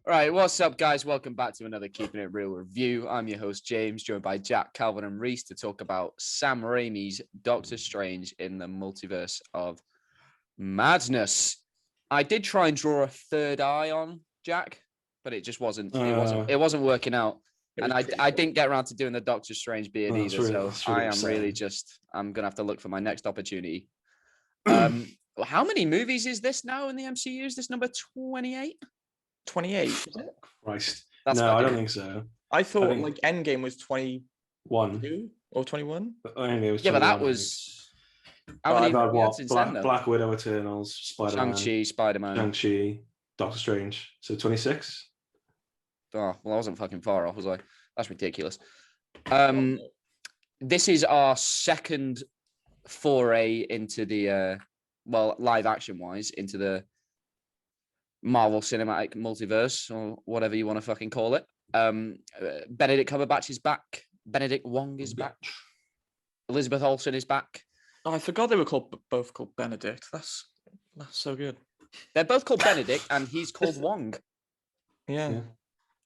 All right, what's up, guys? Welcome back to another Keeping It Real review. I'm your host, James, joined by Jack, Calvin, and Reese to talk about Sam Raimi's Doctor Strange in the Multiverse of Madness. I did try and draw a third eye on Jack, but it just wasn't. It wasn't working out. And I didn't get around to doing the Doctor Strange beard either. Really, so I am really I'm gonna have to look for my next opportunity. How many movies is this now in the MCU? Is this number 28? 28, is it? Christ. That's no, I don't think so. I thought like Endgame was 21 or 21. Anyway, it was 21, but that was. I've had what? Black Widow, Eternals, Spider-Man, Shang-Chi, Spider-Man, Doctor Strange. So 26. Oh, well, I wasn't fucking far off, was I? That's ridiculous. This is our second foray into the live action wise into the Marvel Cinematic Multiverse, or whatever you want to fucking call it. Benedict Cumberbatch is back. Benedict Wong is back. Elizabeth Olsen is back. Oh, I forgot they were both called Benedict. That's so good. They're both called Benedict, and he's called Wong. Yeah.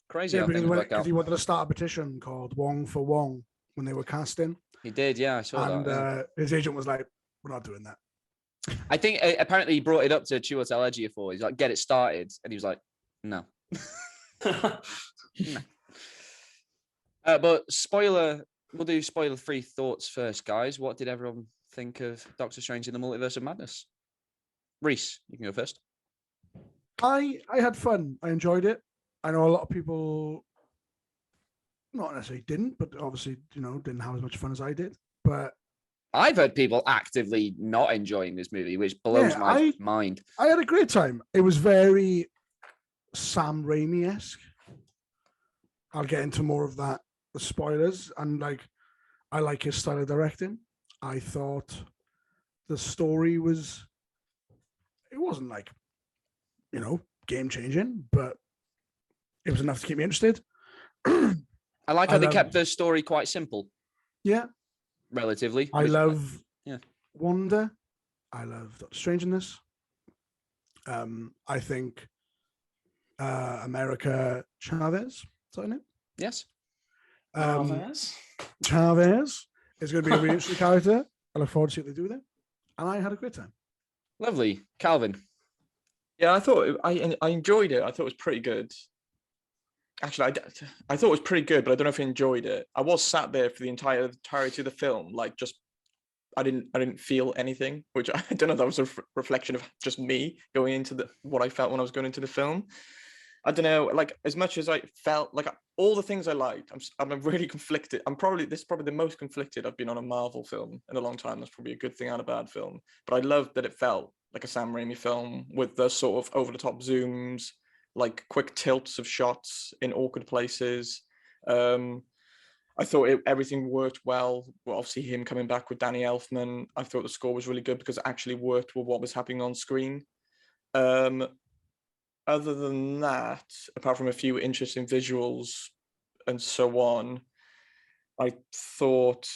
Crazy. Yeah, because he wanted to start a petition called Wong for Wong when they were casting. He did, yeah, I saw that. And his agent was like, "We're not doing that." I think apparently he brought it up to Chiwetel Ejiofor. He's like, "Get it started," and he was like, "No." No. But we'll do spoiler-free thoughts first, guys. What did everyone think of Doctor Strange in the Multiverse of Madness? Reese, you can go first. I had fun. I enjoyed it. I know a lot of people not necessarily didn't, but obviously, didn't have as much fun as I did. But I've heard people actively not enjoying this movie, which blows my mind. I had a great time. It was very Sam Raimi-esque. I'll get into more of that, the spoilers. And I like his style of directing. I thought the story it wasn't game-changing, but it was enough to keep me interested. I like how they kept the story quite simple. Yeah. Relatively. I love Wanda. I love Doctor Strange in this. I think America Chavez, is that her name? Yes. Chavez is going to be a really interesting character. I look forward to see what they do with it. And I had a great time. Lovely. Calvin. Yeah, I thought I enjoyed it. I thought it was pretty good. Actually, I thought it was pretty good, but I don't know if I enjoyed it. I was sat there for the entirety of the film, I didn't feel anything, which I don't know if that was a reflection of just me going into what I felt when I was going into the film. I don't know, as much as I felt all the things I liked, I'm really conflicted. This is probably the most conflicted I've been on a Marvel film in a long time. That's probably a good thing and a bad film. But I loved that it felt like a Sam Raimi film with the sort of over-the-top zooms, quick tilts of shots in awkward places. I thought everything worked well. Obviously, him coming back with Danny Elfman, I thought the score was really good because it actually worked with what was happening on screen. Other than that, apart from a few interesting visuals and so on, I thought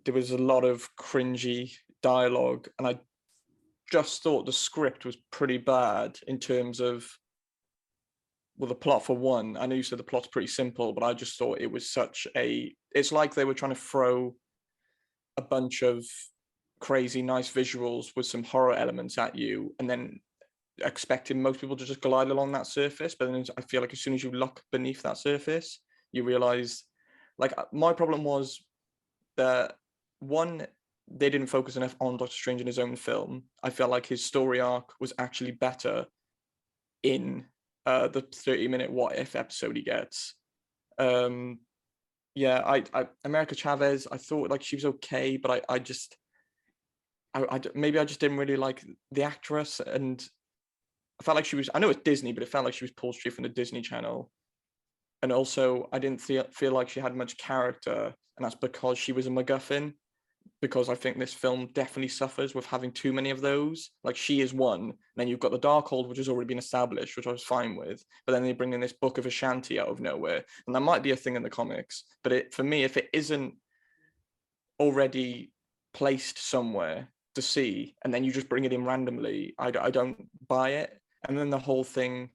there was a lot of cringy dialogue, and I just thought the script was pretty bad in terms of, the plot for one. I know you said the plot's pretty simple, but I just thought it was it's like they were trying to throw a bunch of crazy, nice visuals with some horror elements at you, and then expecting most people to just glide along that surface. But then I feel like as soon as you look beneath that surface, you realize, my problem was that, one, they didn't focus enough on Doctor Strange in his own film. I felt like his story arc was actually better in the 30-minute what if episode he gets. America Chavez, I thought she was okay, but I maybe I just didn't really like the actress, and I felt like she was, I know it's Disney, but it felt like she was pulled straight from the Disney Channel. And also I didn't feel like she had much character, and that's because she was a MacGuffin. Because I think this film definitely suffers with having too many of those. She is one, and then you've got the Darkhold, which has already been established, which I was fine with. But then they bring in this Book of Ashanti out of nowhere, and that might be a thing in the comics. But for me, if it isn't already placed somewhere to see, and then you just bring it in randomly, I don't buy it. And then the whole thing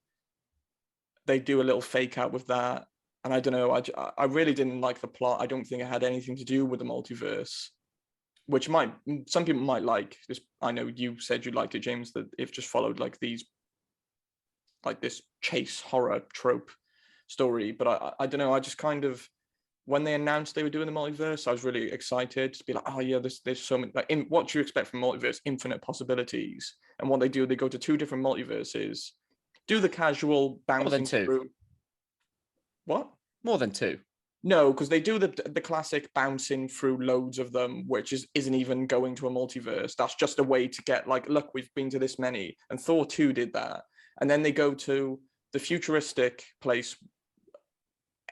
they do a little fake out with that. And I don't know, I really didn't like the plot. I don't think it had anything to do with the multiverse, which some people might like. I know you said you liked it, James, that it just followed like this chase horror trope story. But I don't know, I just kind of, when they announced they were doing the multiverse, I was really excited to be like, oh yeah, there's so many, like, what do you expect from multiverse? Infinite possibilities. And what they do, they go to 2 different multiverses, do the casual bouncing through. What? More than 2. No, because they do the classic bouncing through loads of them, which isn't even going to a multiverse. That's just a way to get like, look, we've been to this many. And Thor 2 did that. And then they go to the futuristic place,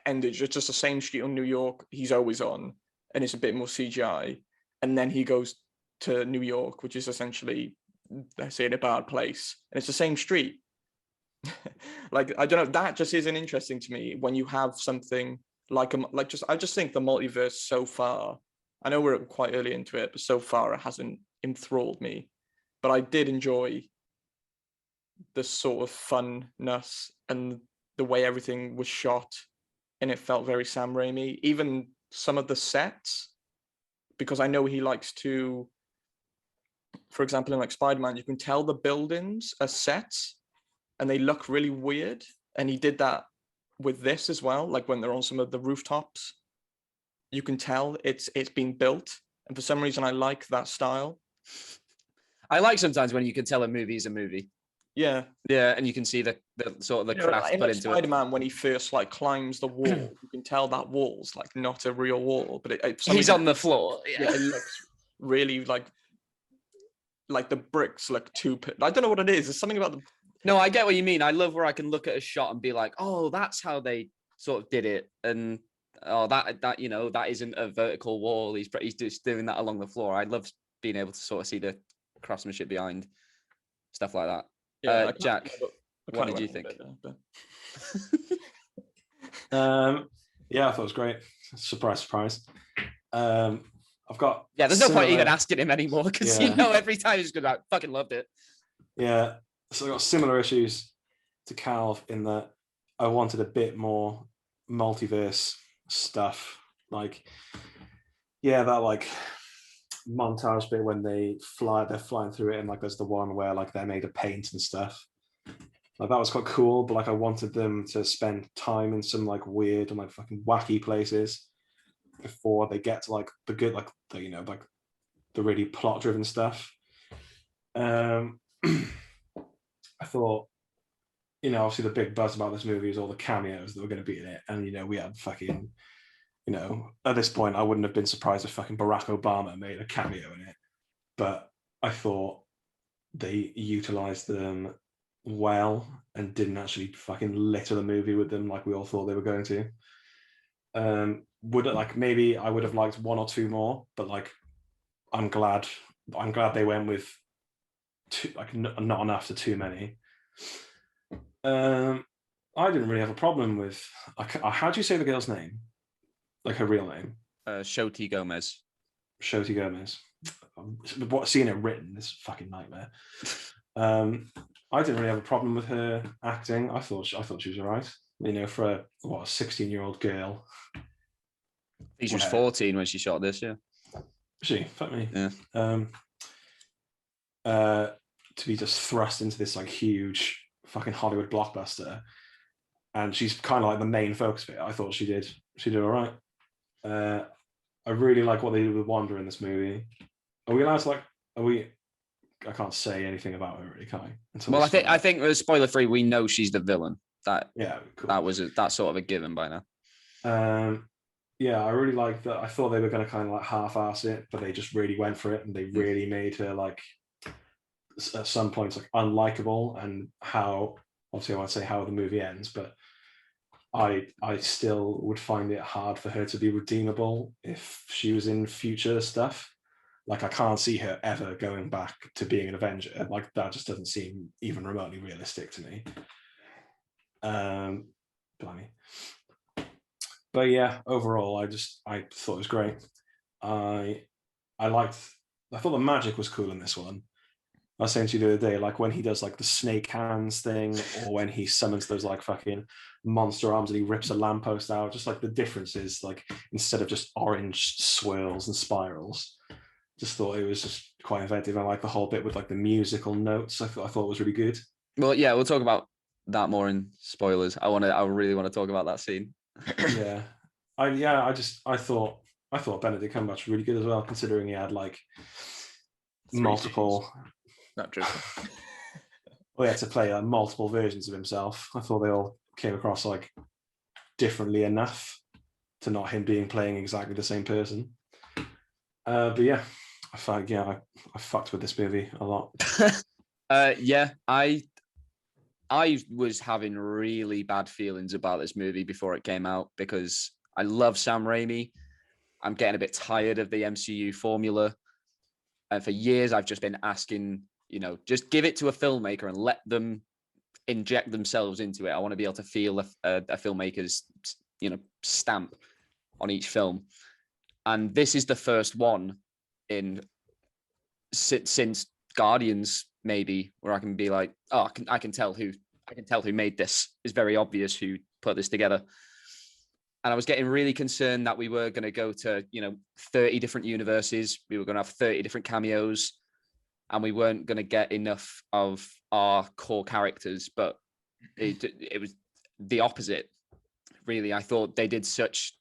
and it's just the same street on New York he's always on, and it's a bit more CGI. And then he goes to New York, which is essentially, let's say, in a bad place, and it's the same street. Like, I don't know, that just isn't interesting to me when you have something I just think the multiverse so far, I know we're quite early into it, but so far it hasn't enthralled me. But I did enjoy the sort of funness and the way everything was shot, and it felt very Sam Raimi. Even some of the sets, because I know he likes to, for example, in like Spider-Man, you can tell the buildings are sets and they look really weird. And he did that with this as well. Like when they're on some of the rooftops, you can tell it's been built. And for some reason, I like that style. I like sometimes when you can tell a movie is a movie. Yeah. Yeah, and you can see the sort of the craft put into Spider-Man, when he first like climbs the wall, you can tell that wall's like not a real wall, but he's on the floor. Yeah, it looks really like the bricks look too. I don't know what it is. There's something about the. No, I get what you mean. I love where I can look at a shot and be like, oh, that's how they sort of did it, and oh, that you know, that isn't a vertical wall. He's just doing that along the floor. I love being able to sort of see the craftsmanship behind stuff like that. Yeah, Jack, what did you think? Yeah, I thought it was great. Surprise. I've got there's no point even asking him anymore, because you know every time he's gonna like, fucking loved it. Yeah, so I've got similar issues to Calv in that I wanted a bit more multiverse stuff. Like, that like montage bit when they're flying through it, and like there's the one where like they're made of paint and stuff. Like that was quite cool, but like I wanted them to spend time in some like weird and like fucking wacky places before they get to like the good, like the, you know, like the really plot driven stuff. I thought, you know, obviously the big buzz about this movie is all the cameos that were going to be in it, and you know, we had fucking, you know, at this point I wouldn't have been surprised if fucking Barack Obama made a cameo in it, but I thought they utilized them well and didn't actually fucking litter the movie with them like we all thought they were going to. Maybe I would have liked 1 or 2 more, but like I'm glad they went with not enough to too many. I didn't really have a problem with how do you say the girl's name, like her real name? Shoti Gomez. Seeing it written, this fucking nightmare. I didn't really have a problem with her acting. I thought she was all right. You know, for a 16-year-old girl. She was 14 when she shot this, yeah. She, fuck me. Yeah. To be just thrust into this like huge fucking Hollywood blockbuster, and she's kind of like the main focus of it. I thought she did all right. I really like what they did with Wanda in this movie. Are we allowed to I can't say anything about her really, can I? Well, I think spoiler free, we know she's the villain. Cool. That's sort of a given by now. I really like that. I thought they were going to kind of like half-ass it, but they just really went for it, and they really made her like at some points like unlikable. And how, obviously I won't say how the movie ends, but I still would find it hard for her to be redeemable if she was in future stuff. Like I can't see her ever going back to being an Avenger. Like that just doesn't seem even remotely realistic to me. Blimey. But yeah, overall, I thought it was great. I thought the magic was cool in this one. I was saying to you the other day, like when he does like the snake hands thing, or when he summons those like fucking monster arms and he rips a lamppost out, just like the differences, like instead of just orange swirls and spirals, just thought it was just quite inventive. I like the whole bit with like the musical notes. I thought it was really good. Well, yeah, we'll talk about that more in spoilers. I really want to talk about that scene. Yeah, I thought Benedict Cumberbatch was really good as well, considering he had like multiple. Not joking. Well, he had to play multiple versions of himself. I thought they all came across like differently enough to not him playing exactly the same person. But yeah, I fucked with this movie a lot. Yeah, I was having really bad feelings about this movie before it came out because I love Sam Raimi. I'm getting a bit tired of the MCU formula. And for years, I've just been asking, just give it to a filmmaker and let them inject themselves into it. I want to be able to feel a filmmaker's, stamp on each film. And this is the first one since Guardians, maybe, where I can be like, oh, I can tell who made this. It's very obvious who put this together. And I was getting really concerned that we were going to go to, 30 different universes. We were going to have 30 different cameos, and we weren't going to get enough of our core characters. But it was the opposite, really. I thought they did such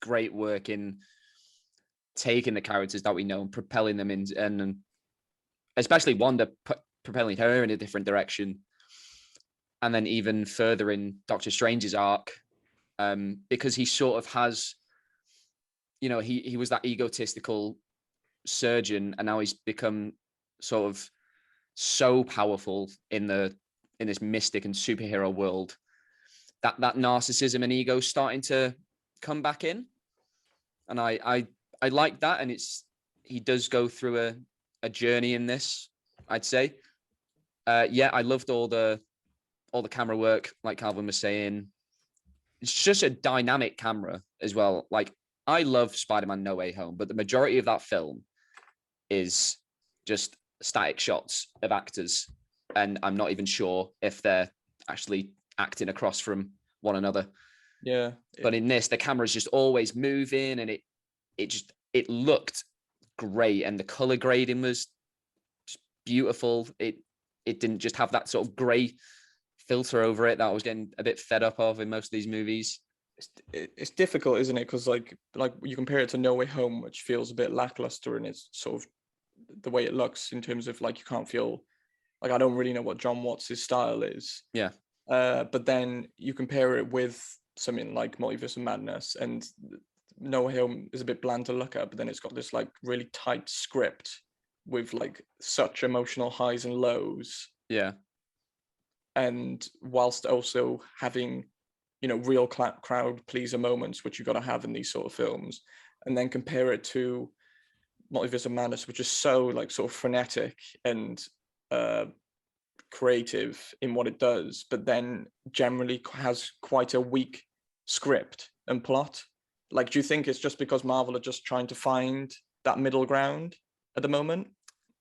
great work in taking the characters that we know and propelling them in, and especially Wanda propelling her in a different direction. And then even further in Doctor Strange's arc, because he sort of has, he was that egotistical surgeon, and now he's become sort of so powerful in this mystic and superhero world that narcissism and ego starting to come back in. And I like that, and he does go through a journey in this, I'd say. Yeah, I loved all the camera work, like Calvin was saying. It's just a dynamic camera as well. Like, I love Spider-Man No Way Home, but the majority of that film is just static shots of actors, and I'm not even sure if they're actually acting across from one another. Yeah. But in this, the camera's just always moving, and it looked great, and the color grading was beautiful. It didn't just have that sort of gray filter over it that I was getting a bit fed up of in most of these movies. It's difficult, isn't it? Because like you compare it to No Way Home, which feels a bit lackluster in its sort of the way it looks, in terms of like you can't feel like, I don't really know what John Watts' style is. Yeah. But then you compare it with something like Multiverse of Madness, and No Way Home is a bit bland to look at, but then it's got this like really tight script with like such emotional highs and lows. Yeah. And whilst also having, real crowd pleaser moments, which you got to have in these sort of films, and then compare it to Multiverse of Madness, which is so like sort of frenetic and creative in what it does, but then generally has quite a weak script and plot. Like, do you think it's just because Marvel are just trying to find that middle ground at the moment?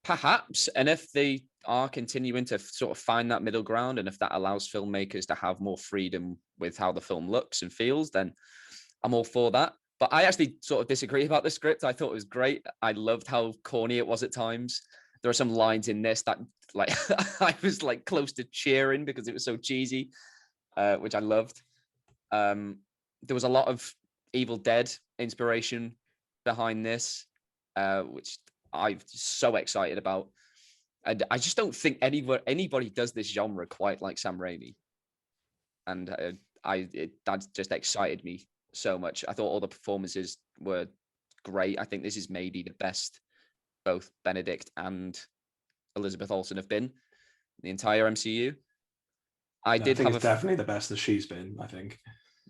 Perhaps. And if they are continuing to sort of find that middle ground, and if that allows filmmakers to have more freedom with how the film looks and feels, then I'm all for that. But I actually sort of disagree about the script. I thought it was great. I loved how corny it was at times. There are some lines in this that, like, I was like close to cheering because it was so cheesy, which I loved. There was a lot of Evil Dead inspiration behind this, which I'm so excited about. And I just don't think anybody does this genre quite like Sam Raimi. And that just excited me so much. I thought all the performances were great. I think this is maybe the best both Benedict and Elizabeth Olsen have been the entire MCU. I think it's definitely the best that she's been, I think.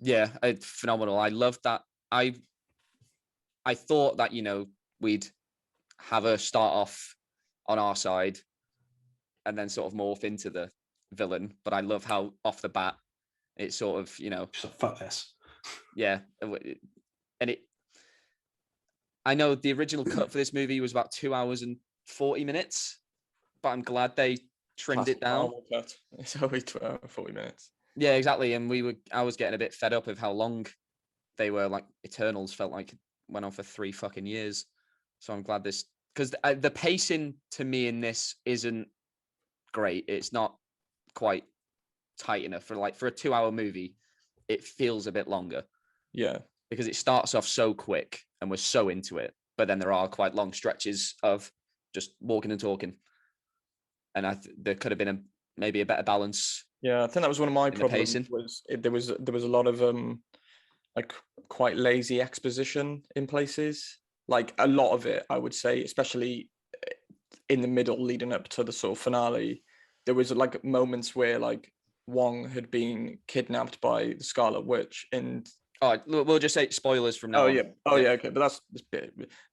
Yeah, it's phenomenal. I loved that. I thought that, we'd have her start off on our side and then sort of morph into the villain. But I love how off the bat, it sort of, So fuck this. Yeah. And I know the original cut for this movie was about 2 hours and 40 minutes. but I'm glad they trimmed it Classic down. Marvel cut. It's only 40 minutes. Yeah, exactly. And I was getting a bit fed up of how long they were. Like Eternals felt like it went on for 3 fucking years. So I'm glad this, because the pacing to me in this isn't great. It's not quite tight enough for a 2-hour movie. It feels a bit longer. Yeah, because it starts off so quick and we're so into it, but then there are quite long stretches of just walking and talking. And there could have been maybe a better balance. yeah. I think that was one of my In the problems. pacing. There was a lot of like quite lazy exposition in places. Like a lot of it, I would say, especially in the middle leading up to the sort of finale, there was like moments where like Wong had been kidnapped by the Scarlet Witch, and Oh, we'll just say spoilers from now on. yeah, okay, but that's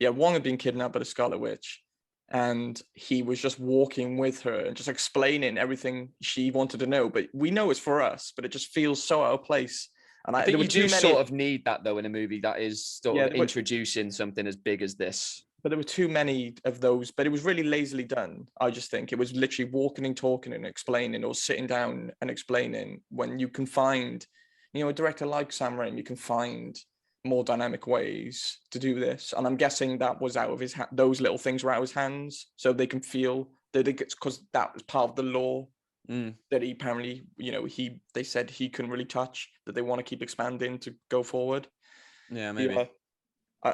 yeah. Wong had been kidnapped by the Scarlet Witch, and he was just walking with her and just explaining everything she wanted to know. But we know it's for us, but it just feels so out of place. And I think you do sort of need that though in a movie that is sort of introducing something as big as this. But there were too many of those, but it was really lazily done. I just think it was literally walking and talking and explaining, or sitting down and explaining, when you can find, a director like Sam Raimi, you can find more dynamic ways to do this. And I'm guessing that was out of his those little things were out of his hands, so they can feel that because that was part of the law that he apparently, they said he couldn't really touch, that they want to keep expanding to go forward. Yeah, maybe. Yeah.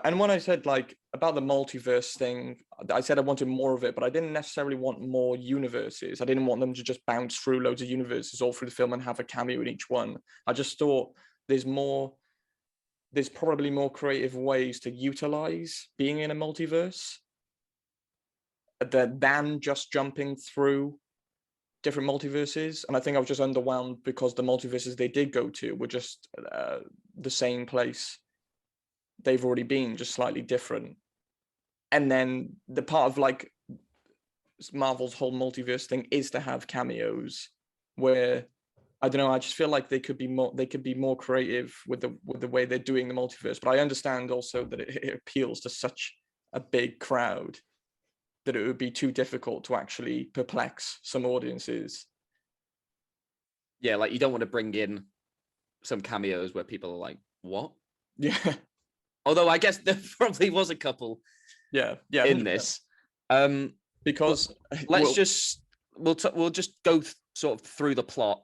And when I said like about the multiverse thing, I said I wanted more of it, but I didn't necessarily want more universes. I didn't want them to just bounce through loads of universes all through the film and have a cameo in each one. I just thought there's probably more creative ways to utilize being in a multiverse than just jumping through different multiverses. And I think I was just underwhelmed because the multiverses they did go to were just the same place they've already been, just slightly different. And then the part of like Marvel's whole multiverse thing is to have cameos, where I don't know, I just feel like they could be more creative with the way they're doing the multiverse. But I understand also that it appeals to such a big crowd that it would be too difficult to actually perplex some audiences. Yeah, like you don't want to bring in some cameos where people are like, what? Yeah. Although I guess there probably was a couple in 100%. This. Because we'll just go sort of through the plot,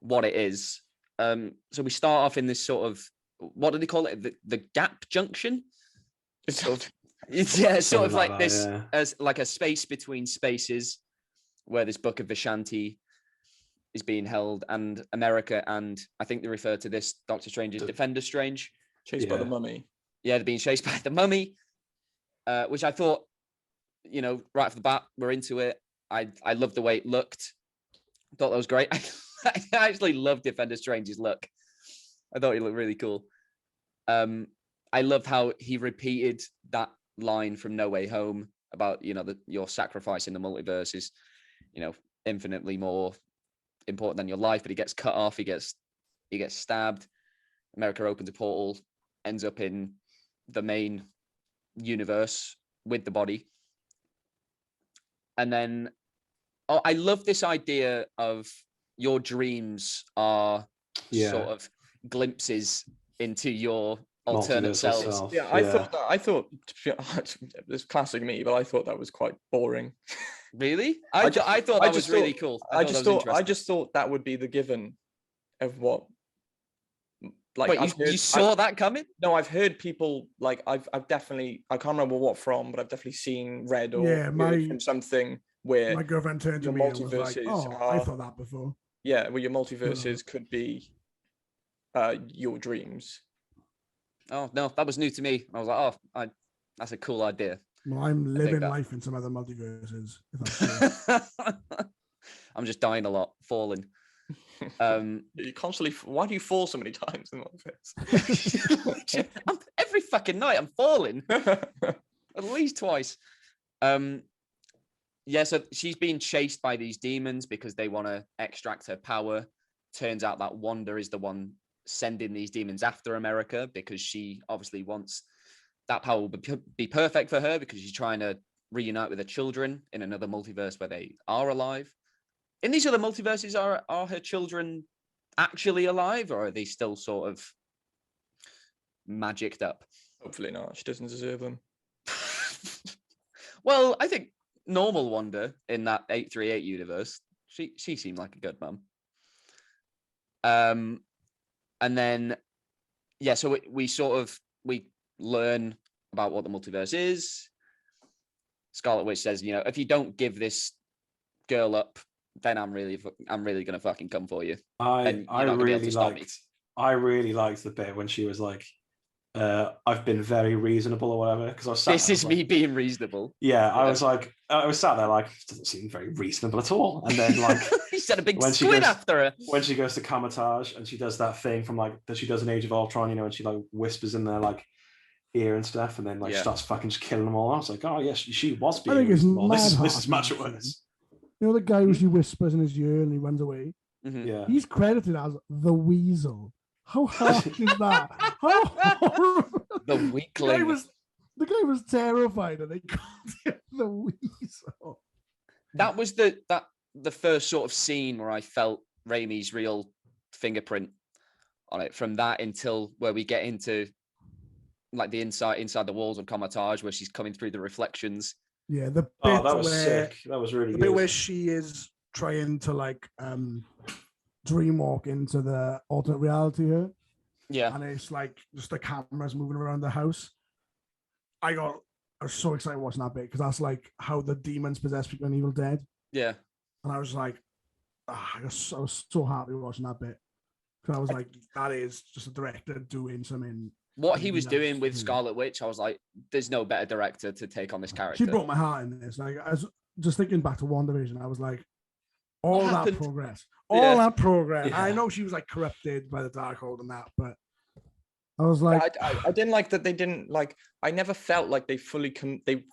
what it is. So we start off in this sort of, what do they call it? The gap junction? Sort of like this, as like a space between spaces where this book of Vishanti is being held, and America, and I think they refer to this Doctor Strange as Defender Strange. Chased by the mummy. Yeah, they're being chased by the mummy, which I thought, right off the bat, we're into it. I loved the way it looked. Thought that was great. I actually loved Defender Strange's look. I thought he looked really cool. I loved how he repeated that line from No Way Home about, your sacrifice in the multiverse is, infinitely more important than your life, but he gets cut off. He gets stabbed. America opens a portal, ends up in the main universe with the body. And then, I love this idea of your dreams are sort of glimpses into your alternate selves. Yeah, I thought it's classic me, but I thought that was quite boring. Really? I thought that was really cool. I just thought that would be the given of what. Like, you saw that coming? No, I've heard people like I've definitely, I can't remember what from, but I've definitely seen, read, or heard from something where my girlfriend turned to me and was like, I thought that before. Yeah, where your multiverses could be your dreams. Oh no, that was new to me. I was like, that's a cool idea. Well, I'm living life in some other multiverses. If that's true. I'm just dying a lot, falling. You constantly. Why do you fall so many times in multiverse? Every fucking night I'm falling. At least twice. Yeah, so she's being chased by these demons because they want to extract her power. Turns out that Wanda is the one sending these demons after America because she obviously wants that power will be perfect for her because she's trying to reunite with her children in another multiverse where they are alive. In these other multiverses, are her children actually alive, or are they still sort of magicked up? Hopefully not. She doesn't deserve them. Well, I think normal Wanda in that 838 universe, she seemed like a good mum. And then, yeah, so we learn about what the multiverse is. Scarlet Witch says, if you don't give this girl up, then I'm really gonna fucking come for you. And you're not gonna be able to stop me. I really liked the bit when she was like, I've been very reasonable or whatever, because I was sat This there, is me being reasonable. Yeah, I was sat there like, it doesn't seem very reasonable at all. And then like he said a big squid after her. When she goes to Kamatage and she does that thing from like that she does in Age of Ultron, and she like whispers in their like ear and stuff, and then like starts fucking just killing them all. I was like, oh yes, she was being reasonable. This is much worse. The guy who she whispers in his ear and he runs away. Mm-hmm. Yeah, he's credited as the Weasel. How harsh is that? How horrible. The weakling. The guy was terrified, and they called him the Weasel. That was the first sort of scene where I felt Raimi's real fingerprint on it. From that until where we get into like the inside the walls of Kamatage, where she's coming through the reflections. Yeah, the bit that was sick. That was really the good. bit where she is trying to like dreamwalk into the alternate reality here. Yeah. And it's like just the cameras moving around the house. I was so excited watching that bit because that's like how the demons possess people in Evil Dead. Yeah. And I was like, I was so happy watching that bit. Because I was like, that is just a director doing something. What he was doing with Scarlet Witch, I was like, there's no better director to take on this character. She broke my heart in this. Like, I was just thinking back to WandaVision, I was like, all that progress. Yeah. I know she was like corrupted by the Darkhold and that, but I was like, I didn't like that they didn't like. I never felt like they fully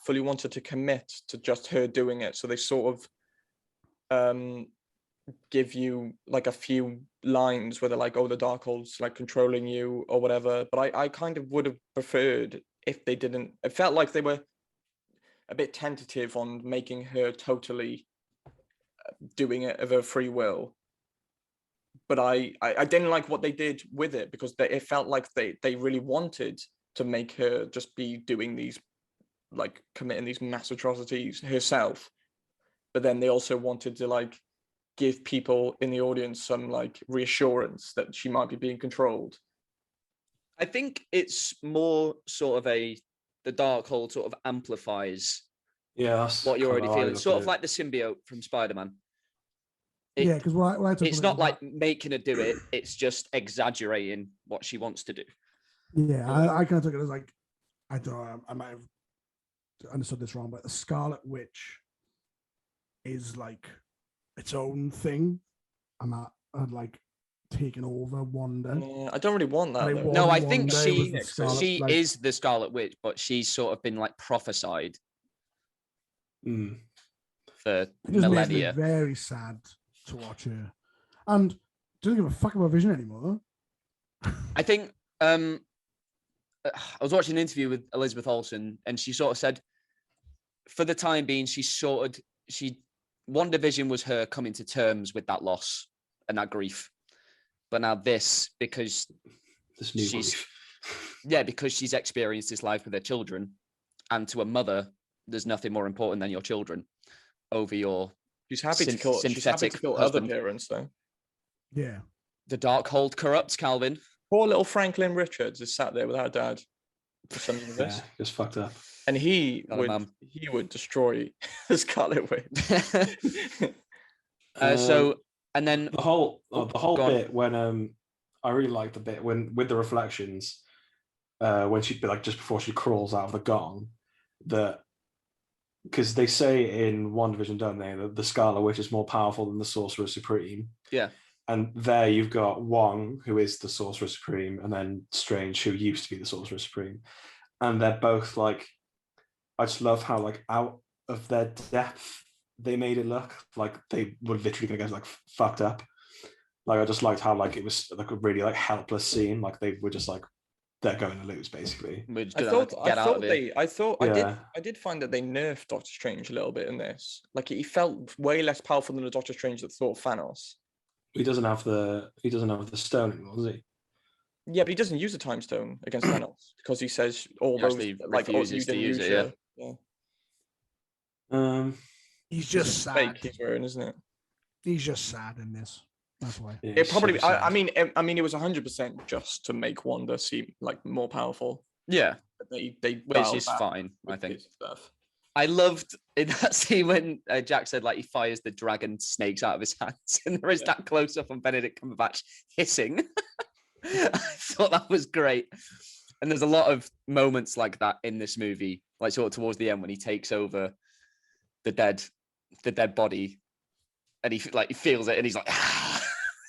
wanted to commit to just her doing it. So they sort of give you like a few lines where they're like, "Oh, the Darkhold's like controlling you" or whatever. But I kind of would have preferred if they didn't. It felt like they were a bit tentative on making her totally doing it of her free will. But I didn't like what they did with it because it felt like they really wanted to make her just be doing these, like committing these mass atrocities herself. But then they also wanted to like give people in the audience some like reassurance that she might be being controlled. I think it's more sort of the Darkhold sort of amplifies what you're already feeling. Sort of like the symbiote from Spider-Man. Because it's not like making her do it, it's just exaggerating what she wants to do. Yeah, I kind of took it as like, I don't know, I might have understood this wrong, but the Scarlet Witch is like its own thing, and that had like taken over Wanda. I don't really want that. No, I think she is the Scarlet Witch, but she's sort of been like prophesied for millennia. Makes me very sad to watch her, and doesn't give a fuck about Vision anymore. I think I was watching an interview with Elizabeth Olsen, and she sort of said, for the time being, WandaVision was her coming to terms with that loss and that grief, but now because she's experienced this life with her children, and to a mother, there's nothing more important than your children over your. She's happy to kill other parents, though. Yeah. The Darkhold corrupts, Calvin. Poor little Franklin Richards is sat there without a dad. Just fucked up. And he would destroy the Scarlet Witch. And then the whole bit when I really liked the bit when with the reflections when she like just before she crawls out of the gong, that because they say in WandaVision, don't they, that the Scarlet Witch is more powerful than the Sorcerer Supreme. Yeah. And there you've got Wong, who is the Sorcerer Supreme, and then Strange, who used to be the Sorcerer Supreme. And they're both like, I just love how like out of their depth they made it look like they were literally gonna get like fucked up. Like I just liked how like it was like a really like helpless scene. Like they were just like they're going to lose basically. We're just I gonna thought get out of it. Yeah. I did find that they nerfed Doctor Strange a little bit in this. Like he felt way less powerful than the Doctor Strange that thought Thanos. He doesn't have the stone anymore, does he? Yeah, but he doesn't use the time stone against Thanos because he says all He those actually like refuses to didn't use it, yeah. He's It's just a fake sad. he's wearing, isn't it? He's just sad in this. That's why. Yeah, It probably. super sad. I mean, it was 100% just to make Wanda seem like more powerful. Yeah, But they which dialed is back fine, I with think. his stuff. I loved in that scene when Jack said like he fires the dragon snakes out of his hands, and there is that close up on Benedict Cumberbatch hissing. I thought that was great, and there's a lot of moments like that in this movie, like sort of towards the end when he takes over the dead body, and he feels it, and he's like, ah.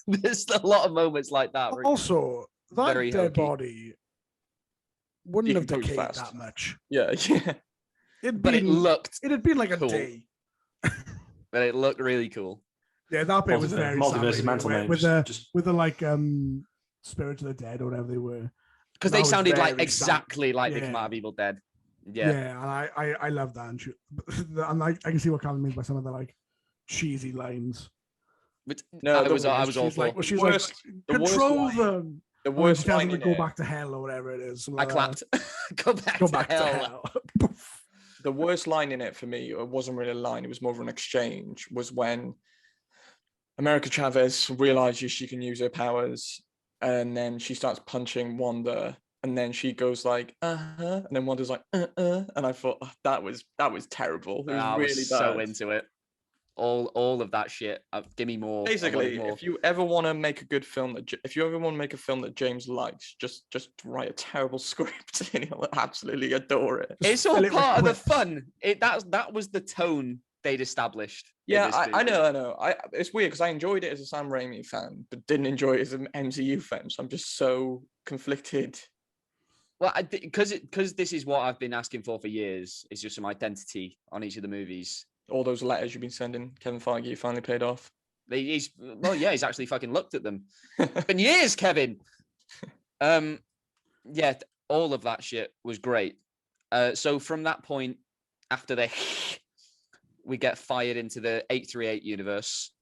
There's a lot of moments like that. where Also, that very dead hokey. body wouldn't have Decompose decayed fast. that much. Yeah, yeah. but it looked, It had been like a cool. day. but it looked really cool. Yeah, that bit was very Multiverse sad, of Madness, really, with the like Spirits of the Dead or whatever they were. Because That they was sounded like very exactly like they Yeah. come out of Evil Dead. Yeah, Yeah. and I love that. And I can see what Calvin means by some of the like cheesy lines. But No, I the was all She's like, for. she's worst- like, the worst control line- them. The Or she worst tells line them in to go it, back to hell or whatever it is. I clapped. Go back, Go to, back hell. to hell. the worst line in it for me, it wasn't really a line, it was more of an exchange, was when America Chavez realizes she can use her powers, and then she starts punching Wanda, and then she goes like, and then Wanda's like, and I thought, oh, that was terrible. It was I really was bad. so into it. All of that shit. Give me more. I wanted Basically, more. if you ever want to make a good film if you ever want to make a film that James likes, just write a terrible script and he'll absolutely adore it. It's all fill it with part of the quips. fun. That was the tone they'd established. in Yeah, this I movie. know. It's weird because I enjoyed it as a Sam Raimi fan, but didn't enjoy it as an MCU fan. So I'm just so conflicted. Well, because this is what I've been asking for years. It's just some identity on each of the movies. All those letters you've been sending, Kevin Feige, finally paid off. He's actually fucking looked at them. It's been years, Kevin. Yeah, all of that shit was great. So from that point, after we get fired into the 838 universe,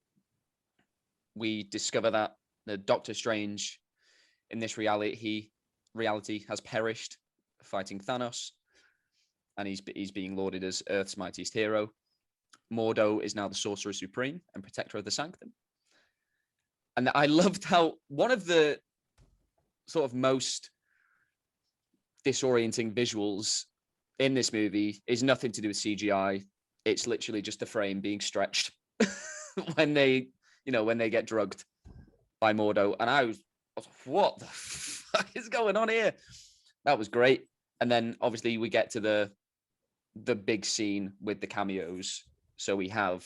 we discover that the Doctor Strange in this reality has perished fighting Thanos, and he's being lauded as Earth's mightiest hero. Mordo is now the Sorcerer Supreme and Protector of the Sanctum. And I loved how one of the sort of most disorienting visuals in this movie is nothing to do with CGI. It's literally just the frame being stretched when they get drugged by Mordo. And I was what the fuck is going on here? That was great. And then obviously we get to the big scene with the cameos. So we have,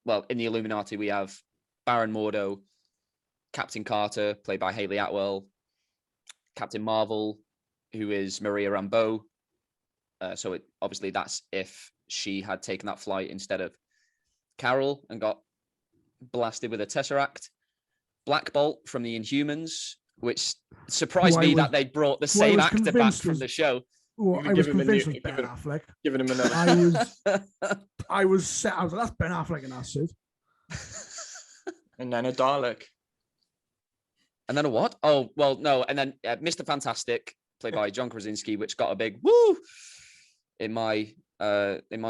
well, in the Illuminati, we have Baron Mordo, Captain Carter, played by Hayley Atwell, Captain Marvel, who is Maria Rambeau. So obviously that's if she had taken that flight instead of Carol and got blasted with a Tesseract. Black Bolt from the Inhumans, which surprised me that they brought the same actor back from the show. Well, I was convinced it was Ben Affleck. Giving him another. I was set. I was like, that's Ben Affleck in that suit. And then a Dalek. And then a what? Oh, well, no. And then Mr. Fantastic, played by John Krasinski, which got a big woo in my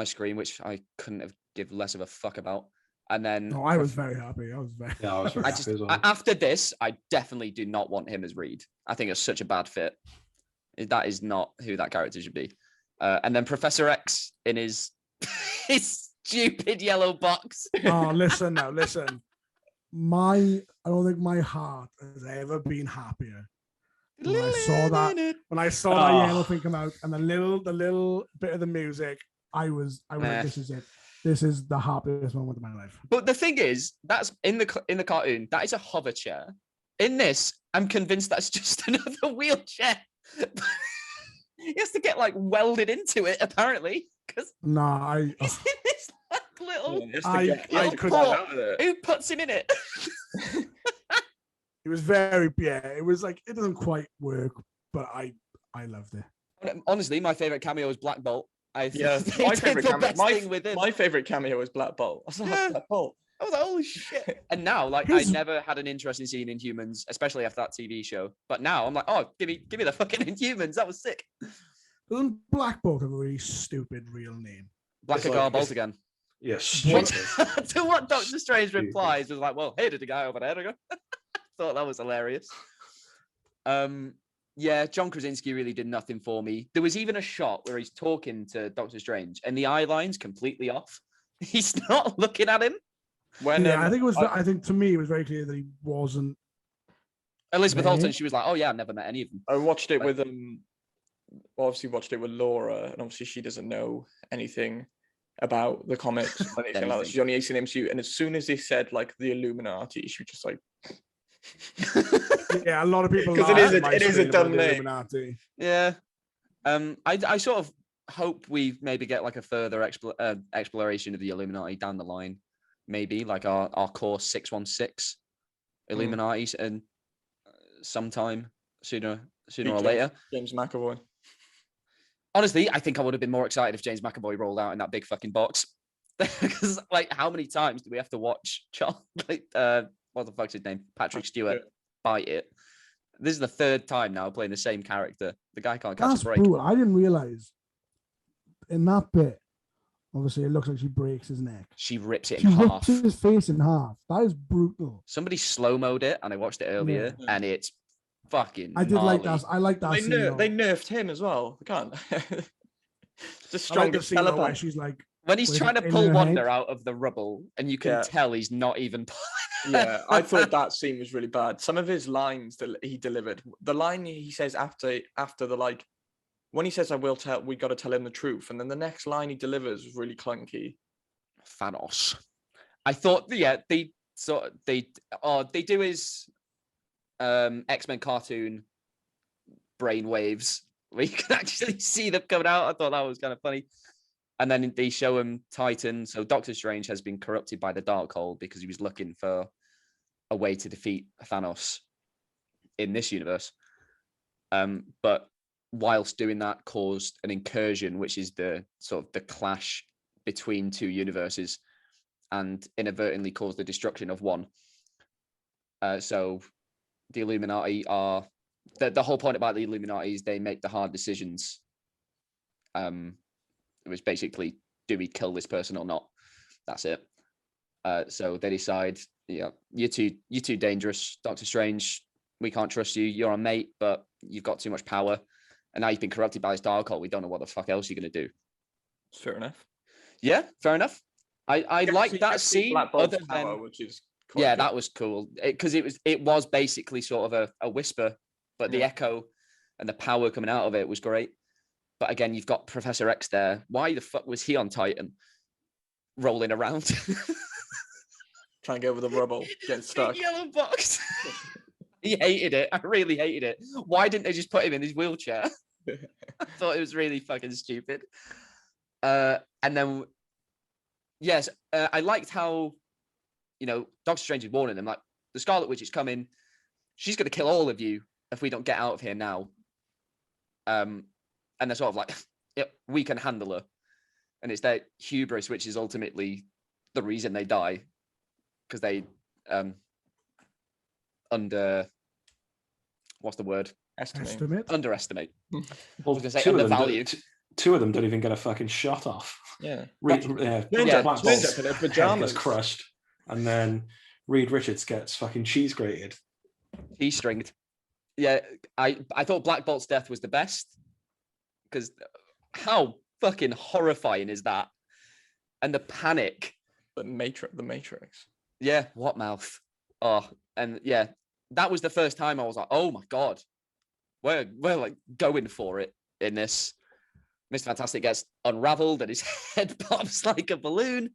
screen, which I couldn't have give less of a fuck about. And then I was very happy. I was very happy as well. After this, I definitely do not want him as Reed. I think it's such a bad fit. That is not who that character should be. And then Professor X in his stupid yellow box. Oh, listen. I don't think my heart has ever been happier when I saw that yellow thing come out and the little bit of the music. I was like, this is it. This is the happiest moment of my life. But the thing is, that's in the cartoon. That is a hover chair. In this, I'm convinced that's just another wheelchair. He has to get like welded into it, apparently. Because he's in this little. I could not. Who puts him in it? It was very, it was like, it doesn't quite work, but I loved it. Honestly, my favorite cameo is Black Bolt. Yeah, my favorite cameo is Black Bolt. I was like, Black Bolt. I was like, holy shit. And now, like, I never had an interest in seeing Inhumans, especially after that TV show. But now I'm like, oh, give me the fucking Inhumans. That was sick. Doesn't Black Bolt have a really stupid real name? Black Bolt again. Yes. To what Doctor Strange replies was like, well, hey, did the guy over there go? Thought that was hilarious. Yeah, John Krasinski really did nothing for me. There was even a shot where he's talking to Doctor Strange and the eye line's completely off. He's not looking at him. When I think to me it was very clear that he wasn't. Elizabeth Olsen, she was like, oh yeah, I've never met any of them. I watched it with obviously watched it with Laura, and obviously she doesn't know anything about the comics or anything like that. She's only seen MCU, and as soon as they said like the Illuminati, she was just like yeah, a lot of people, because it is a dumb name. Illuminati. Yeah. I sort of hope we maybe get like a further exploration of the Illuminati down the line, maybe like our core 616 Illuminatis, and sometime sooner or later. James McAvoy. Honestly, I think I would have been more excited if James McAvoy rolled out in that big fucking box. Because, like, how many times do we have to watch what the fuck's his name? Patrick Stewart bite it. This is the third time now playing the same character. The guy can't catch a break. Brutal. I didn't realize in that bit. Obviously, it looks like she breaks his neck. She rips it in half. She rips his face in half. That is brutal. Somebody slow-mo'd it, and I watched it earlier, and it's fucking I did gnarly. like that. I like that. They nerfed him as well. They can't. The strongest telepath. Where she's like, when he's trying to pull Wanda out of the rubble, and you can tell he's not even pulling. Yeah, I thought that scene was really bad. Some of his lines that he delivered, the line he says after the like, when he says, we got to tell him the truth. And then the next line he delivers was really clunky. Thanos. I thought, they do his X-Men cartoon brainwaves where you can actually see them coming out. I thought that was kind of funny. And then they show him Titan. So Doctor Strange has been corrupted by the Darkhold because he was looking for a way to defeat Thanos in this universe. But whilst doing that, caused an incursion, which is the sort of the clash between two universes, and inadvertently caused the destruction of one. So the Illuminati are the whole point about the Illuminati is they make the hard decisions. It was basically, do we kill this person or not? That's it. So they decide, you're too dangerous, Doctor Strange. We can't trust you. You're a mate, but you've got too much power. And now you've been corrupted by this Darkhold. We don't know what the fuck else you're going to do. Fair enough. Yeah, fair enough. I like that scene. Other power, which is good. That was cool. Because it was basically sort of a whisper, but the echo and the power coming out of it was great. But again, you've got Professor X there. Why the fuck was he on Titan? Rolling around. Trying to get over the rubble, getting stuck. Yellow box. He hated it. I really hated it. Why didn't they just put him in his wheelchair? I thought it was really fucking stupid. And then, yes, I liked how, Doctor Strange is warning them, like, the Scarlet Witch is coming. She's going to kill all of you if we don't get out of here now. And they're sort of like, we can handle her. And it's their hubris, which is ultimately the reason they die. Because they what's the word? Underestimate. Well, two of them don't even get a fucking shot off. Yeah. Pajamas crushed. And then Reed Richards gets fucking cheese grated. Cheese stringed. Yeah, I thought Black Bolt's death was the best. Because how fucking horrifying is that? And the panic. The Matrix. Yeah, what mouth? Oh, and yeah, that was the first time I was like, oh my God, we're like going for it in this. Mr. Fantastic gets unraveled and his head pops like a balloon.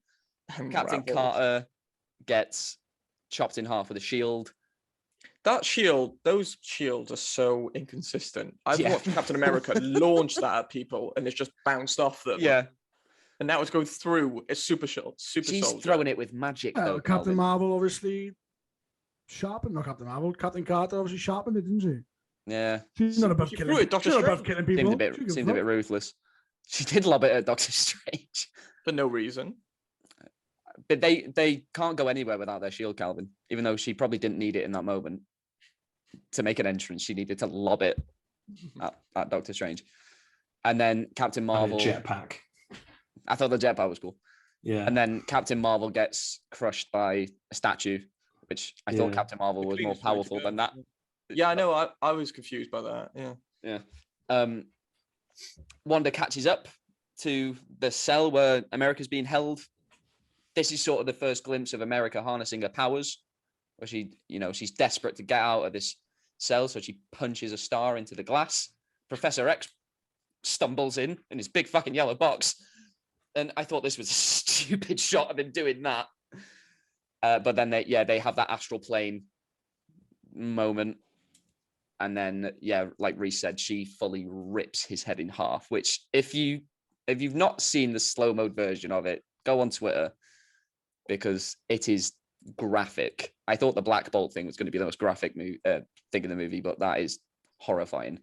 Captain Carter gets chopped in half with a shield. Those shields are so inconsistent. I've watched Captain America launch that at people and it's just bounced off them. Yeah. And now it's going through a super shield. She's throwing it with magic, though. Captain Marvel, obviously, sharpened, not Captain Marvel. Captain Carter obviously sharpened it, didn't she? Yeah, She's not above She killing. threw it, Doctor She's not above Strange. killing people. seemed a bit ruthless. She did lob it at Doctor Strange, for no reason. but they can't go anywhere without their shield, Calvin. Even though she probably didn't need it in that moment to make an entrance, she needed to lob it at Doctor Strange. And then Captain Marvel jetpack. I thought the jetpack was cool. Yeah. And then Captain Marvel gets crushed by a statue, which I thought Captain Marvel was more powerful than that. Yeah, I know. I was confused by that. Yeah. Wanda catches up to the cell where America's being held. This is sort of the first glimpse of America harnessing her powers, where she's desperate to get out of this cell, so she punches a star into the glass. Professor X stumbles in his big fucking yellow box, and I thought this was a stupid shot of him doing that. But then they have that astral plane moment, and then like Reese said, she fully rips his head in half. Which, if you've not seen the slow mode version of it, go on Twitter, because it is graphic. I thought the Black Bolt thing was going to be the most graphic thing in the movie, but that is horrifying.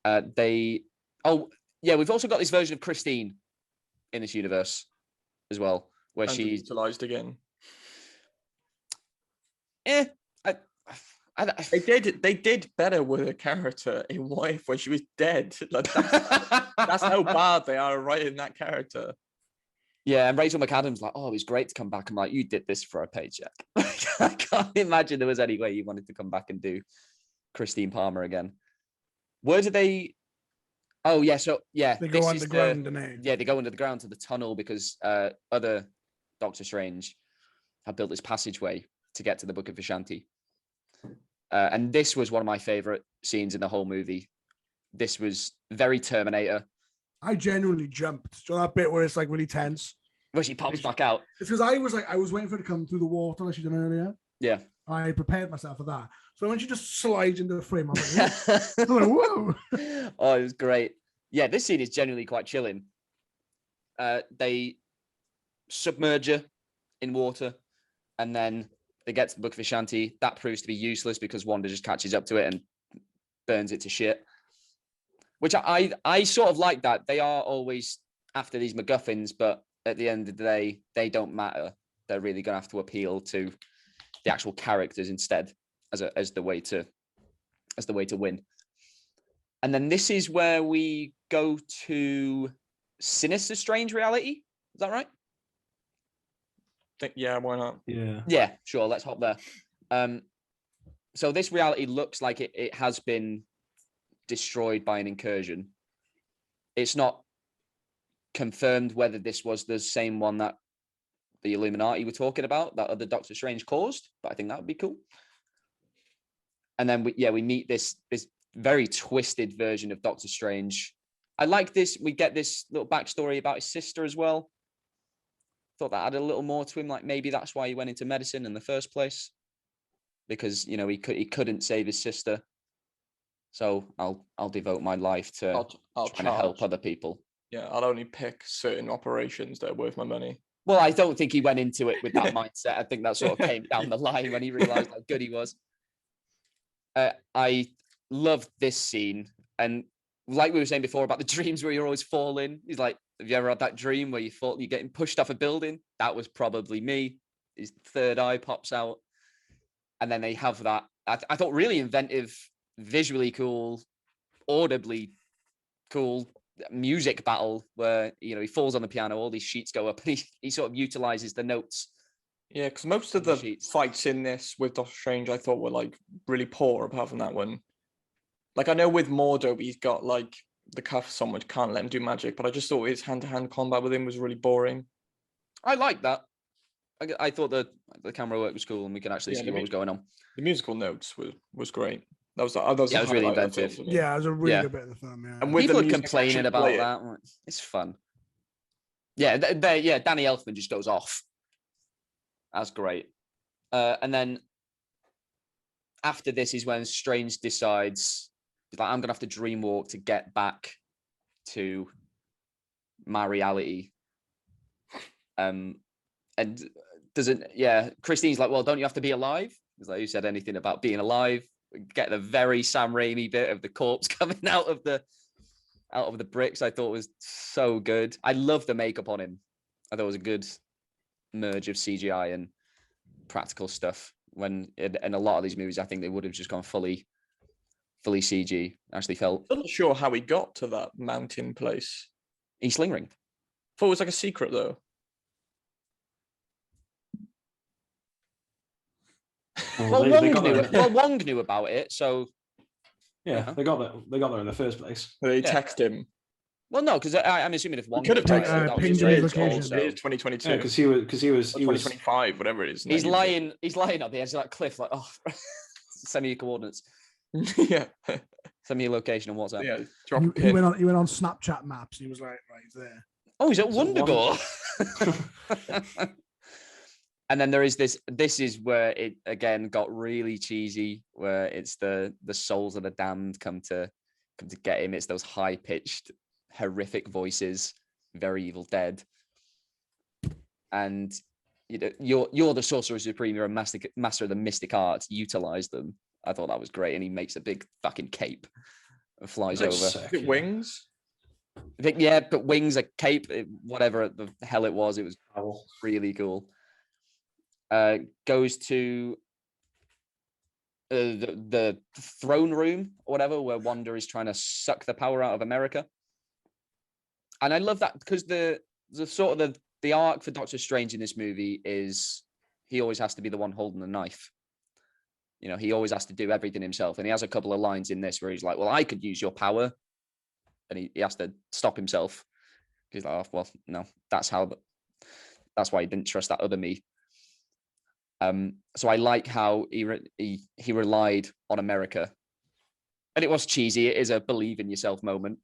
We've also got this version of Christine in this universe as well, where she's utilized again. They did better with her character in What If when she was dead. Like, that's how bad they are writing that character. Yeah, and Rachel McAdams like, oh, it was great to come back. I'm like, you did this for a paycheck. I can't imagine there was any way you wanted to come back and do Christine Palmer again. Where did they? Oh yeah, they go underground. They go under the ground to the tunnel because other Doctor Strange have built this passageway to get to the Book of Vishanti. And this was one of my favorite scenes in the whole movie. This was very Terminator. I genuinely jumped. So that bit where it's like really tense. Where she pops back out. It's because I was waiting for her to come through the water like she did earlier. Yeah. I prepared myself for that. So when she just slides into the frame, I'm like, whoa. Oh, it was great. Yeah, this scene is genuinely quite chilling. They submerge her in water, and then they get to the Book of Vishanti. That proves to be useless because Wanda just catches up to it and burns it to shit. Which I sort of like that. They are always after these MacGuffins, but at the end of the day, they don't matter. They're really going to have to appeal to the actual characters instead as the way to win. And then this is where we go to Sinister Strange reality. Is that right? Yeah, why not? Yeah, sure. Let's hop there. So this reality looks like it has been destroyed by an incursion. It's not confirmed whether this was the same one that the Illuminati were talking about, that other Doctor Strange caused, but I think that would be cool. And then we meet this very twisted version of Doctor Strange. I like this. We get this little backstory about his sister as well. Thought that added a little more to him. Like maybe that's why he went into medicine in the first place, because he couldn't save his sister. So I'll devote my life to trying to help other people. Yeah, I'll only pick certain operations that are worth my money. Well, I don't think he went into it with that mindset. I think that sort of came down the line when he realized how good he was. I loved this scene. And like we were saying before about the dreams where you're always falling. He's like, have you ever had that dream where you're getting pushed off a building? That was probably me. His third eye pops out. And then they have that, I thought, really inventive, visually cool, audibly cool music battle where he falls on the piano, all these sheets go up, and he sort of utilizes the notes. Yeah, because most of the fights in this with Doctor Strange I thought were like really poor apart from that one. Like I know with Mordo he's got like the cuffs on which can't let him do magic, but I just thought his hand-to-hand combat with him was really boring. I like that. I thought the camera work was cool and we could actually see what was going on. The musical notes was great. That was really inventive. Yeah, it was a really good bit of the film. Yeah, and with people complaining about that, it's fun. Yeah, Danny Elfman just goes off. That's great. And then after this is when Strange decides, he's like, I'm gonna have to dream walk to get back to my reality. And Christine's like, well, don't you have to be alive? It's like, who said anything about being alive? We get the very Sam Raimi bit of the corpse coming out of the bricks. I thought was so good. I love the makeup on him. I thought it was a good merge of CGI and practical stuff. When in a lot of these movies, I think they would have just gone fully CG. Actually felt. I'm not sure how he got to that mountain place. East Ring. Thought it was like a secret though. Wong knew about it, so yeah, they got there in the first place. They text him. Well, no, because I'm assuming if Wong could have texted pinged him his location. It is 2022. Yeah, because he was 2025, whatever it is. He's lying at the edge of that cliff, like, oh, send me your coordinates. Yeah. Send me your location on WhatsApp. Yeah. He went on Snapchat maps. And he was like, right, he's there. Oh, he's at Wondergore. And then there is this. This is where it again got really cheesy, where it's the souls of the damned come to get him. It's those high pitched, horrific voices, very Evil Dead. And you're the Sorcerer Supreme. You're a master of the mystic arts. Utilize them. I thought that was great. And he makes a big fucking cape and flies over. Sick, yeah. Wings. I think, yeah, but wings, a cape, whatever the hell it was really cool. Goes to the throne room or whatever, where Wanda is trying to suck the power out of America. And I love that because the sort of the arc for Doctor Strange in this movie is he always has to be the one holding the knife. You know, he always has to do everything himself. And he has a couple of lines in this where he's like, well, I could use your power. And he has to stop himself. He's like, oh, well, no, that's why he didn't trust that other me. So I like how he relied on America. And it was cheesy. It is a believe in yourself moment.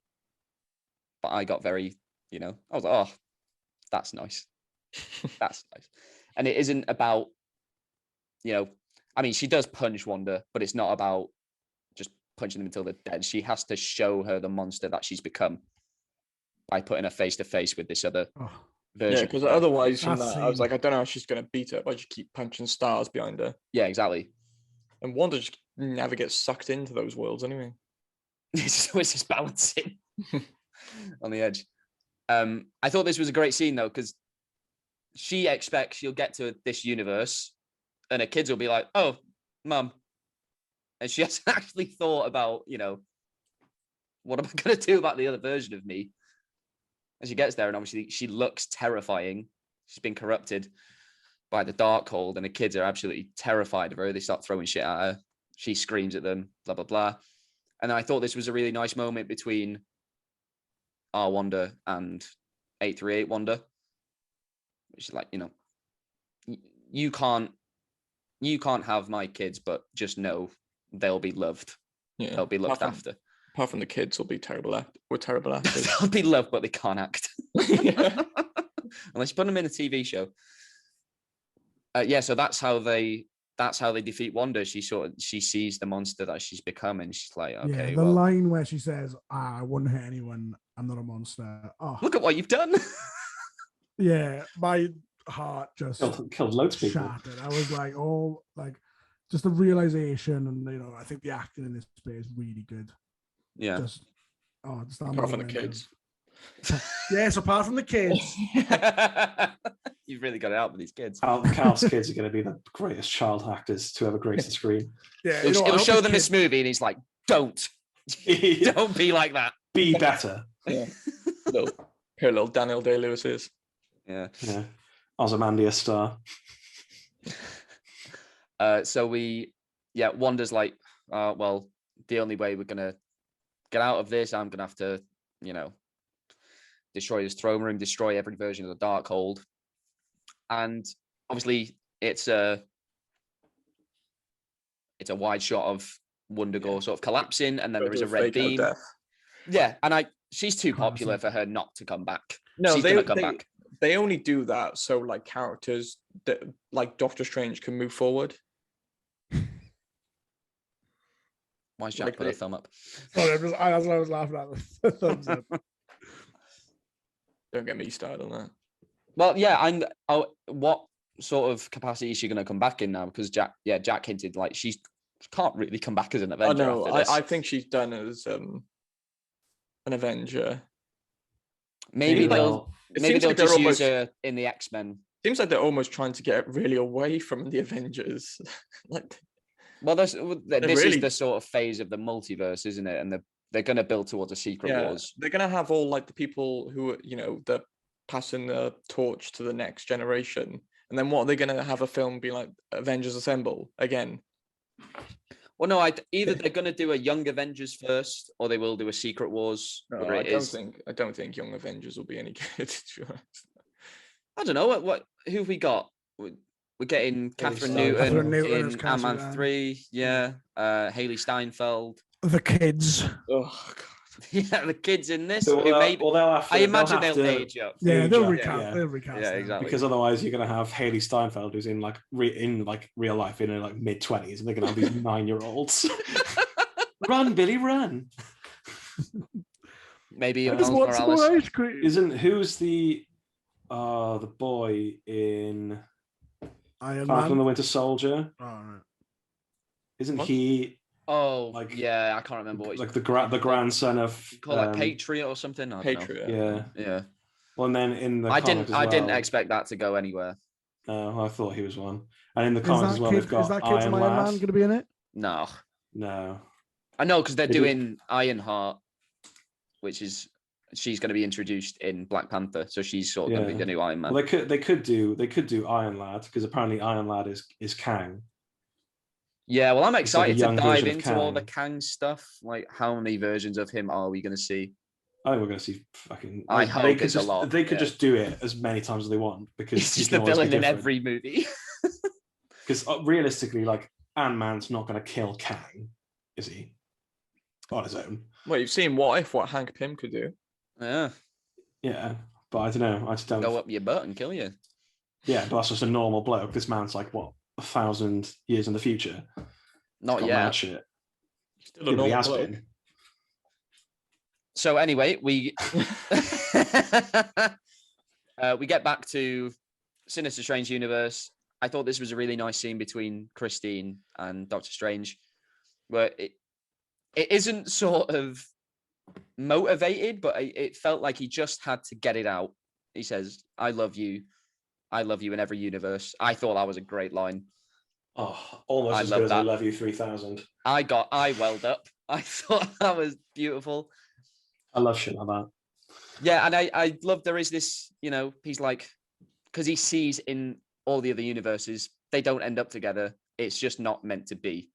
But I got very, I was like, oh, that's nice. That's nice. And it isn't about, I mean, she does punch Wanda, but it's not about just punching them until they're dead. She has to show her the monster that she's become by putting her face to face with this other version. Yeah, because otherwise from that, I was like, I don't know how she's going to beat her. But she keep punching stars behind her. Yeah, exactly. And Wanda just never gets sucked into those worlds anyway. It's just balancing on the edge. I thought this was a great scene though, because she expects she'll get to this universe and her kids will be like, oh, mum. And she hasn't actually thought about, what am I going to do about the other version of me? And she gets there and obviously she looks terrifying. She's been corrupted by the Darkhold and the kids are absolutely terrified of her. They start throwing shit at her. She screams at them, blah, blah, blah. And I thought this was a really nice moment between our Wanda and 838 Wanda. She's like, you can't have my kids, but just know they'll be loved. Yeah, they'll be looked after. Apart from the kids, will be terrible. We're terrible actors. They'll be loved, but they can't act. Unless you put them in a TV show. So that's how they defeat Wanda. She sees the monster that she's become, and she's like, okay. Yeah, the line where she says, "I wouldn't hurt anyone. I'm not a monster." Oh, look at what you've done. Yeah, my heart just killed loads of people. Shattered. I was like, oh, like just the realization, and I think the acting in this play is really good. Yeah. Apart from the kids. Yes, apart from the kids. You've really got it out with these kids. Carl's kids are going to be the greatest child actors to ever grace the screen. Yeah, it'll show them this movie, and he's like, "Don't be like that. Be better." Yeah, little Daniel Day-Lewis is. Yeah. Ozymandias star. Wanda's like, well, the only way we're gonna get out of this, I'm gonna have to, destroy this throne room, destroy every version of the Darkhold. And obviously it's a wide shot of Wundagore sort of collapsing, and then there is a red beam. Yeah, and she's too popular for her not to come back. No, she's gonna come back. They only do that so like characters that like Doctor Strange can move forward. Why is Jack put a thumb up? Sorry, that's what I was laughing at. The thumbs up. Don't get me started on that. Well, yeah, what sort of capacity is she going to come back in now? Because Jack hinted like she can't really come back as an Avenger. No, after this. I think she's done as an Avenger. Maybe they'll like just use her in the X-Men. Seems like they're almost trying to get really away from the Avengers. Like, well, this really... is the sort of phase of the multiverse, isn't it? And they're going to build towards a Secret Wars. They're going to have all like the people who, they're passing the torch to the next generation. And then what are they going to have a film be like? Avengers Assemble again? Well, no, either they're going to do a Young Avengers first, or they will do a Secret Wars. No, I don't think Young Avengers will be any good. I don't know who have we got. We're getting Catherine Newton in Ant-Man 3. Yeah, Haley Steinfeld. The kids. Oh God. Yeah, the kids in this. So, I imagine they'll age up. Yeah, they'll recast. They'll recast. Yeah, exactly. Because otherwise, you're going to have Haley Steinfeld, who's in real life in her like mid-20s, and they're going to have these 9-year-olds. Run, Billy, run! Maybe I just want some more ice cream. Who's the boy in Iron Falcon and the Man? Winter Soldier? Oh, right. Isn't he? Oh, I can't remember what. Like the grandson of. You call that Patriot or something? Patriot. Yeah. Well, and then in the I didn't expect that to go anywhere. No, I thought he was one. And in the comics as well, they've got is that kid from Iron Man going to be in it? No. I know because they're doing Ironheart, which is she's going to be introduced in Black Panther, so she's sort of going to be the new Iron Man. Well, they could do Iron Lad because apparently Iron Lad is Kang. Yeah, well, I'm excited to dive into Kang. all the Kang stuff. Like, how many versions of him are we going to see? I think we're going to see fucking. I hope it's a lot. They could just do it as many times as they want because he's just the villain in every movie. Because realistically, like Ant-Man's not going to kill Kang, is he? On his own. Well, you've seen what Hank Pym could do. Yeah. Yeah, but I don't know. I just don't go up your butt and kill you. Yeah, but that's just a normal bloke. This man's like what 1,000 years in the future. Not yet. Mad shit. Still a normal bloke. So anyway, we we get back to Sinister Strange universe. I thought this was a really nice scene between Christine and Doctor Strange, where it isn't sort of motivated, but it felt like he just had to get it out. He says, I love you in every universe. I thought that was a great line. Oh, almost as good as I love you 3000. I welled up. I thought that was beautiful. I love shit like that. Yeah, and I love there is this, he's like, because he sees in all the other universes, they don't end up together. It's just not meant to be.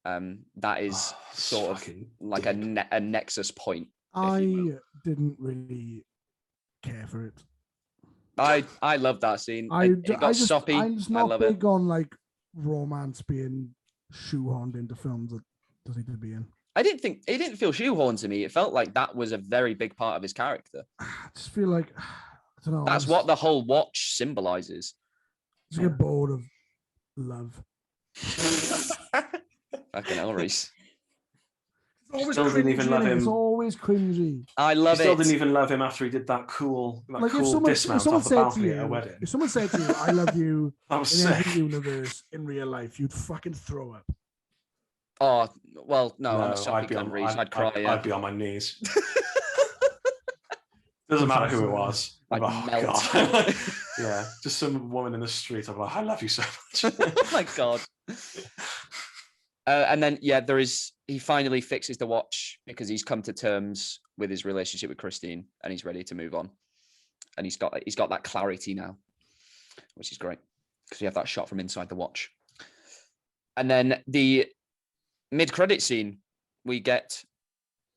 That is sort of like a nexus point. I didn't really care for it. I love that scene. It got soppy. I'm just not big on like romance being shoehorned into films that doesn't need to be in. It didn't feel shoehorned to me. It felt like that was a very big part of his character. I just feel like I don't know. That's what the whole watch symbolizes. I just get bored of love. Fucking hell, Reese. Still didn't even love him. It's always cringy. I love it. Still didn't even love him after he did that cool dismount off the balcony at a wedding. If someone said to you, I love you that was in sick. every universe in real life, you'd fucking throw up. Oh, well, no, I'm a soppy cunt, Reese. I'd cry. I'd be on my knees. Doesn't matter who it was. I'd melt. God. Yeah, just some woman in the street. I'm like, I love you so much. Oh my God. And then, he finally fixes the watch because he's come to terms with his relationship with Christine and he's ready to move on. And he's got that clarity now, which is great because we have that shot from inside the watch. And then the mid-credit scene, we get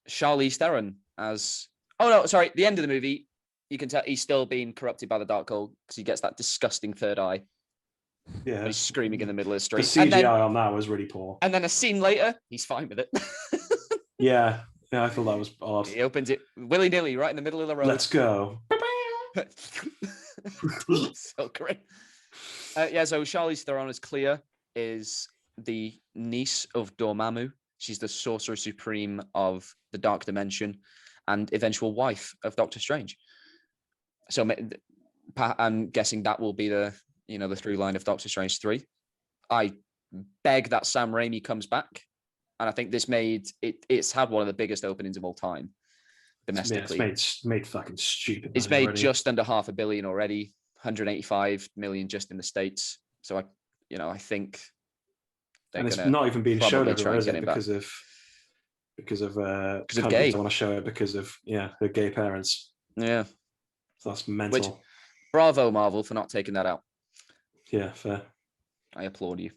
Charlize Theron as... Oh, no, sorry. The end of the movie, you can tell he's still being corrupted by the dark cult because he gets that disgusting third eye. Yeah. He's screaming in the middle of the street. The CGI on that was really poor. And then a scene later, he's fine with it. Yeah, I thought that was odd. He opens it willy-nilly right in the middle of the road. Let's go. So great. So Charlize Theron as Clea is the niece of Dormammu. She's the Sorcerer Supreme of the Dark Dimension and eventual wife of Doctor Strange. So I'm guessing that will be the the through line of Doctor Strange 3. I beg that Sam Raimi comes back. And I think this it's had one of the biggest openings of all time domestically. Yeah, it's made fucking stupid. It's made already. just under $500 million already, 185 million just in the States. So I think and it's not even being shown everywhere, is it? Because of gay. Don't want to show it because of her gay parents. Yeah, so that's mental. Which, bravo Marvel for not taking that out. Yeah, fair. I applaud you.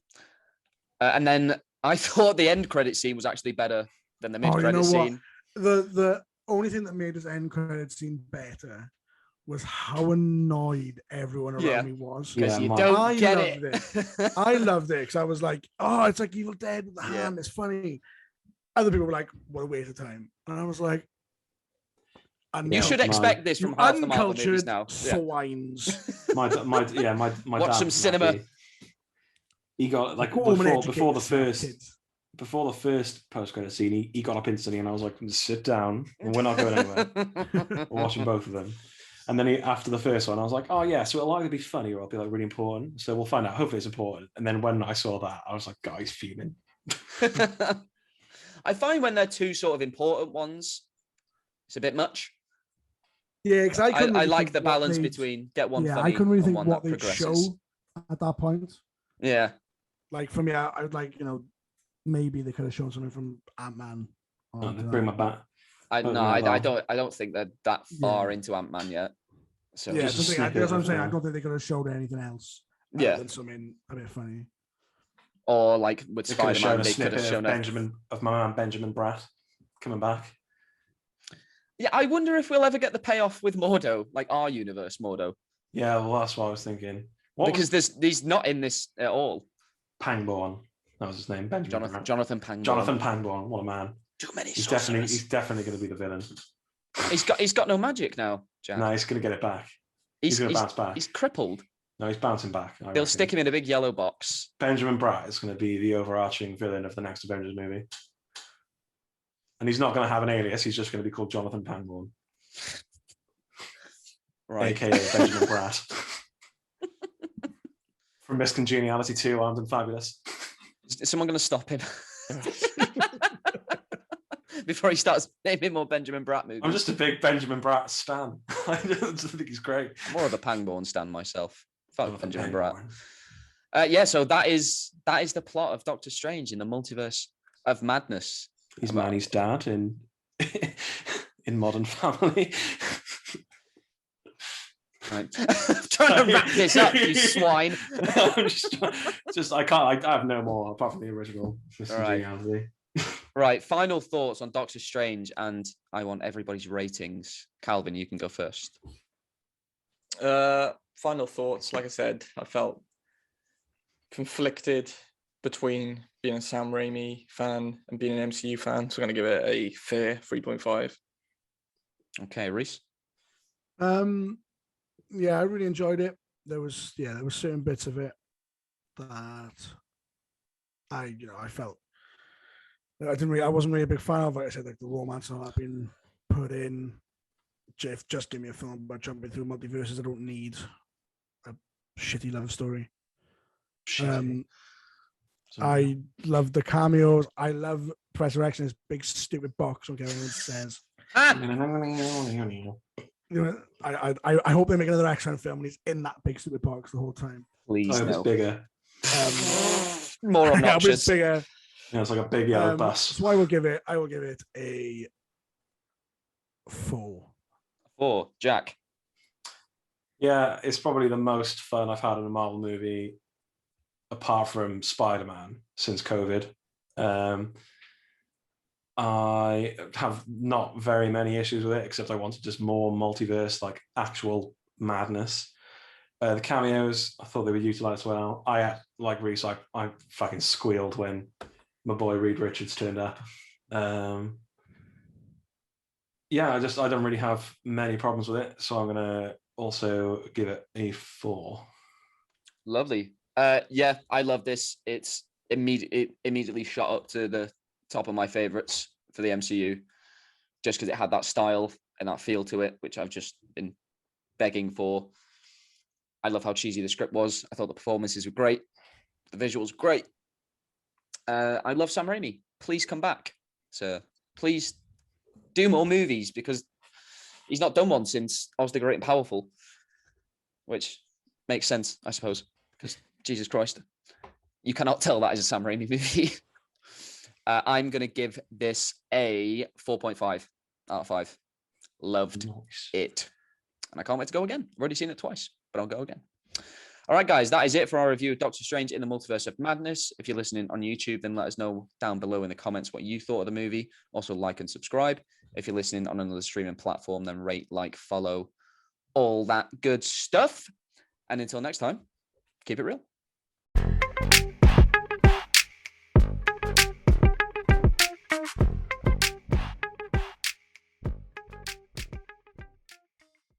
And then I thought the end credit scene was actually better than the mid credit scene. The only thing that made this end credit scene better was how annoyed everyone around me was. Because you don't get it. I loved it because I was like, oh, it's like Evil Dead with the hand. It's funny. Other people were like, what a waste of time. And I was like, you should expect this from half the Marvel movies now. Swines. My watch dad some cinema. Happy. He got like before the first post-credit scene, he got up instantly, and I was like, "Sit down, we're not going anywhere. We're watching both of them." And then after the first one, I was like, "Oh yeah, so it'll either be funny or it'll be like really important. So we'll find out. Hopefully, it's important." And then when I saw that, I was like, "Guys, fuming." I find when they're two sort of important ones, it's a bit much. Yeah, because I like the balance between get one funny. I couldn't really think one what that they'd show at that point. Yeah. Like for me, I would like, maybe they could have shown something from Ant-Man. Bring my bat. I don't think they're that far into Ant-Man yet. So that's what I'm saying. I don't think they could have showed anything else. Than something a bit funny. Or like with Spider-Man, they could have shown my man Benjamin Bratt coming back. Yeah, I wonder if we'll ever get the payoff with Mordo, like our universe Mordo. Yeah, well, that's what I was thinking. Because he's not in this at all. Pangborn, that was his name. Jonathan Pangborn. Jonathan Pangborn, what a man! Too many. He's definitely going to be the villain. He's got no magic now, Jack. No, he's going to get it back. He's going to bounce back. He's crippled. No, he's bouncing back. They'll stick him in a big yellow box. Benjamin Bratt is going to be the overarching villain of the next Avengers movie. And he's not going to have an alias. He's just going to be called Jonathan Pangborn. Right. AKA Benjamin Bratt. From Miss Congeniality 2, Armed and Fabulous. Is someone going to stop him? Before he starts naming more Benjamin Bratt movies. I'm just a big Benjamin Bratt stan. I just think he's great. More of a Pangborn stan myself. Fuck Benjamin Bratt. So that is the plot of Doctor Strange in the Multiverse of Madness. He's Manny's dad in Modern Family. Right. I'm trying to wrap this up, you swine. I have no more apart from the original. Right. Final thoughts on Doctor Strange, and I want everybody's ratings. Calvin, you can go first. Final thoughts. Like I said, I felt conflicted between being a Sam Raimi fan and being an MCU fan, so I'm going to give it a fair 3.5. Okay, Reese. Yeah, I really enjoyed it. There was certain bits of it that I felt I wasn't really a big fan of. Like I said, like the romance and all that being put in. Just give me a film about jumping through multiverses. I don't need a shitty love story. I love the cameos. I love Professor X in his big stupid box. Don't care what anyone says. I hope they make another X-Men film and he's in that big stupid box the whole time. Please, no. It's bigger. More obnoxious. It's bigger. Yeah, it's like a big yellow bus. So I will give it a 4. 4, Jack. Yeah, it's probably the most fun I've had in a Marvel movie, apart from Spider-Man, since COVID. I have not very many issues with it, except I wanted just more multiverse, like actual madness. The cameos, I thought they were utilized well. I, like Reese, I fucking squealed when my boy Reed Richards turned up. I don't really have many problems with it, so I'm gonna also give it a 4. Lovely. I love this. It immediately shot up to the top of my favorites for the MCU, just because it had that style and that feel to it, which I've just been begging for. I love how cheesy the script was. I thought the performances were great. The visuals great. I love Sam Raimi. Please come back. So please do more movies, because he's not done one since Oz the Great and Powerful, which makes sense, I suppose, because Jesus Christ, you cannot tell that is a Sam Raimi movie. I'm going to give this a 4.5 out of 5. Loved it. And I can't wait to go again. I've already seen it twice, but I'll go again. All right, guys, that is it for our review of Doctor Strange in the Multiverse of Madness. If you're listening on YouTube, then let us know down below in the comments what you thought of the movie. Also, like and subscribe. If you're listening on another streaming platform, then rate, like, follow, all that good stuff. And until next time, keep it real.